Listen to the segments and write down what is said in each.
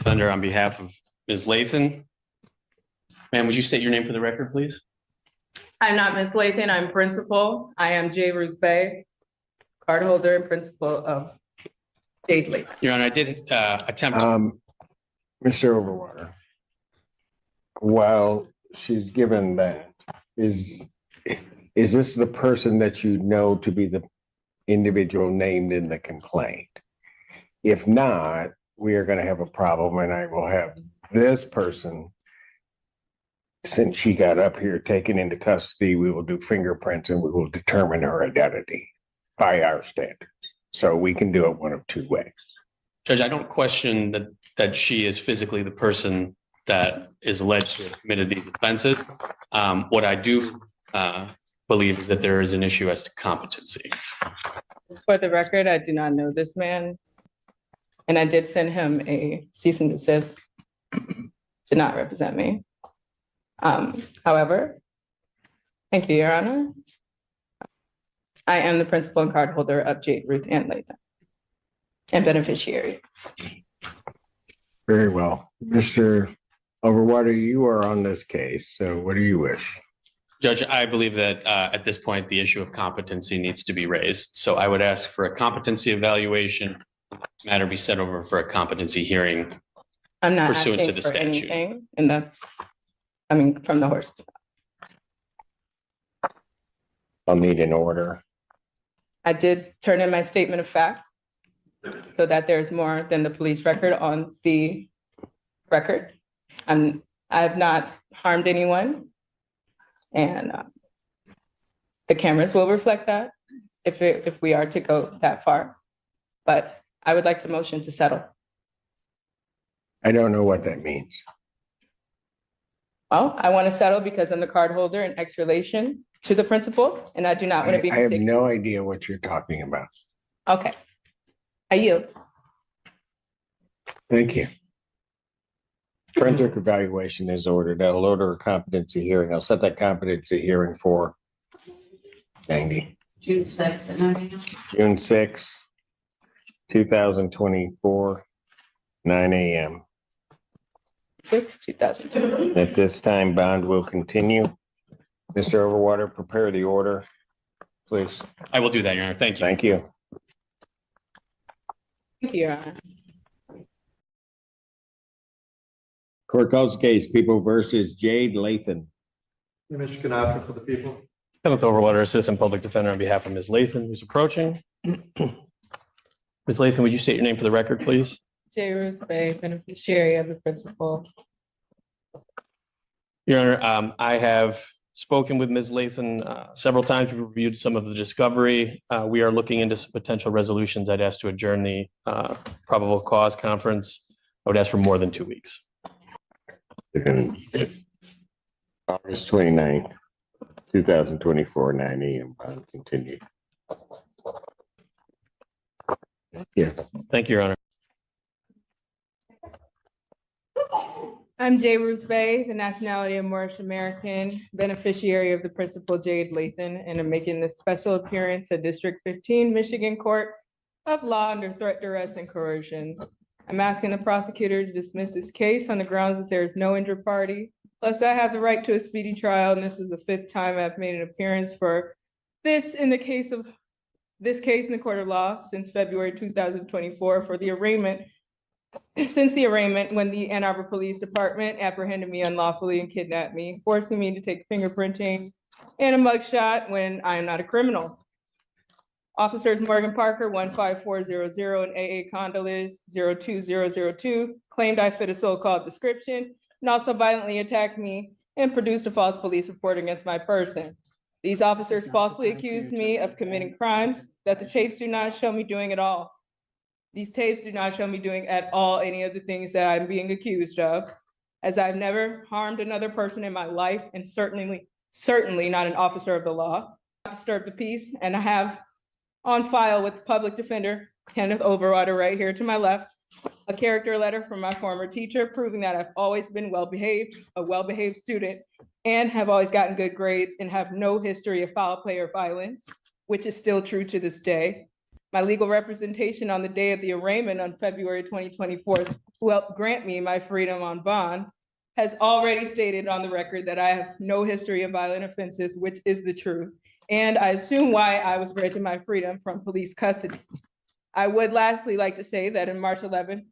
Defender on behalf of Ms. Lathan. Ma'am, would you state your name for the record, please? I'm not Ms. Lathan, I'm principal. I am J. Ruth Bay, cardholder and principal of Jade Lathan. Your Honor, I did attempt. Mr. Overwater, while she's given that, is this the person that you know to be the individual named in the complaint? If not, we are going to have a problem, and I will have this person, since she got up here, taken into custody. We will do fingerprints and we will determine her identity by our standards. So we can do it one of two ways. Judge, I don't question that she is physically the person that is alleged to have committed these offenses. What I do believe is that there is an issue as to competency. For the record, I do not know this man. And I did send him a cease and desist to not represent me. However, thank you, Your Honor. I am the principal and cardholder of Jade, Ruth, and Lathan, and beneficiary. Very well. Mr. Overwater, you are on this case, so what do you wish? Judge, I believe that at this point, the issue of competency needs to be raised. So I would ask for a competency evaluation. This matter be set over for a competency hearing. I'm not pursuant asking to the for statute. anything, and that's, I mean, from the horse's mouth. I'll need an order. I did turn in my statement of fact so that there's more than the police record on the record. I have not harmed anyone, and the cameras will reflect that if we are to go that far. But I would like to motion to settle. I don't know what that means. Well, I want to settle because I'm the card holder in X relation to the principal, and I do not want to be I have mistaken. no idea what you're talking about. Okay, I yield. Thank you. Forensic evaluation is ordered. I'll order a competency hearing. I'll set that competency hearing for 90. June 6th at 9 a.m. June 6th, 2024, 9 a.m. 2002. At this time, bond will continue. Mr. Overwater, prepare the order, please. I will do that, Your Honor. Thank you. Thank you. Thank you, Your Honor. Court calls case People versus Jade Lathan. Mr. Canopy for the people. Kenneth Overwater, Assistant Public Defender on behalf of Ms. Lathan, who's approaching. Ms. Lathan, would you state your name for the record, please? J. Ruth Bay, beneficiary of the principal. Your Honor, I have spoken with Ms. Lathan several times. We've reviewed some of the discovery. We are looking into some potential resolutions. I'd ask to adjourn the probable cause conference. I would ask for more than 2 weeks. August 29th, 2024, 9 a.m. Bond continued. Thank you. Thank you, Your Honor. I'm J. Ruth Bay, the nationality of Moorish American, beneficiary of the principal Jade Lathan, and I'm making this special appearance at District 15, Michigan Court of Law under threat, duress, and coercion. I'm asking the prosecutor to dismiss this case on the grounds that there is no injured party. Plus, I have the right to a speedy trial, and this is the 5th time I've made an appearance for this in the case of this case in the court of law since February 2024 for the arraignment. Since the arraignment, when the Ann Arbor Police Department apprehended me unlawfully and kidnapped me, forcing me to take fingerprinting and a mugshot when I am not a criminal. Officers Morgan Parker 15400 and AA Condolis 02002 claimed I fit a so-called description and also violently attacked me and produced a false police report against my person. These officers falsely accused me of committing crimes that the tapes do not show me doing at all. These tapes do not show me doing at all any of the things that I'm being accused of, as I've never harmed another person in my life and certainly not an officer of the law. I've disturbed the peace, and I have on file with public defender Kenneth Overwater right here to my left, a character letter from my former teacher proving that I've always been a well-behaved student, and have always gotten good grades and have no history of foul play or violence, which is still true to this day. My legal representation on the day of the arraignment on February 2024 who helped grant me my freedom on bond, has already stated on the record that I have no history of violent offenses, which is the truth. And I assume why I was granted my freedom from police custody. I would lastly like to say that on March 11,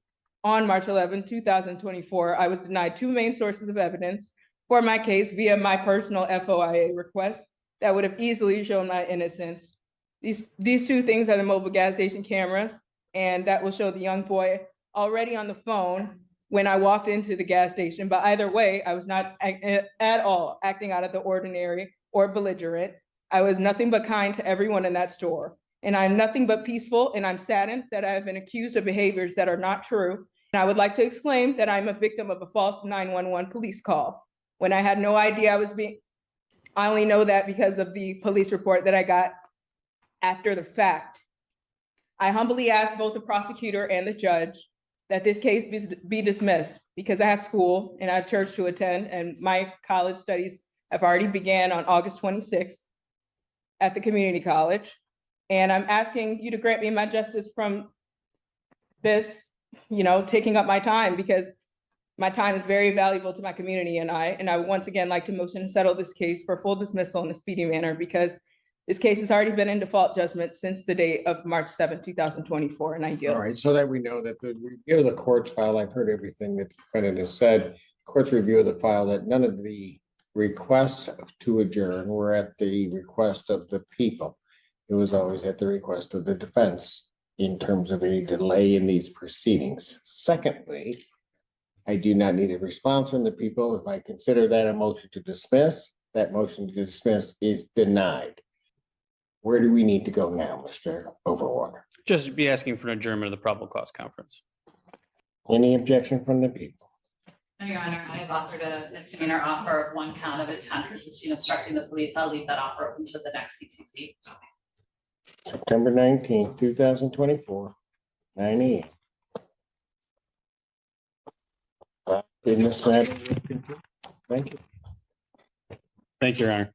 2024, I was denied two main sources of evidence for my case via my personal FOIA request that would have easily shown my innocence. These two things are the mobile gas station cameras, and that will show the young boy already on the phone when I walked into the gas station. But either way, I was not at all acting out of the ordinary or belligerent. I was nothing but kind to everyone in that store. And I'm nothing but peaceful, and I'm saddened that I have been accused of behaviors that are not true. And I would like to exclaim that I'm a victim of a false 911 police call when I had no idea I only know that because of the police report that I got after the fact. I humbly ask both the prosecutor and the judge that this case be dismissed because I have school and I have church to attend, and my college studies have already began on August 26th at the community college. And I'm asking you to grant me my justice from this, taking up my time, because my time is very valuable to my community and I would once again like to motion to settle this case for full dismissal in a speedy manner, because this case has already been in default judgment since the date of March 7, 2024, and I All yield. right, so that we know that the review of the court's file, I've heard everything that the defendant has said. Court's review of the file, that none of the requests to adjourn were at the request of the people. It was always at the request of the defense in terms of any delay in these proceedings. Secondly, I do not need a response from the people. If I consider that a motion to dismiss, that motion to dismiss is denied. Where do we need to go now, Mr. Overwater? Just be asking for an adjournment of the probable cause conference. Any objection from the people? No, Your Honor, I have offered a misdemeanor offer of 1 count of attempt resisting obstructing the police. I'll leave that offer open to the next CCC. September 19th, 2024, 9 a.m. In this matter, thank you. Thank you, Your Honor.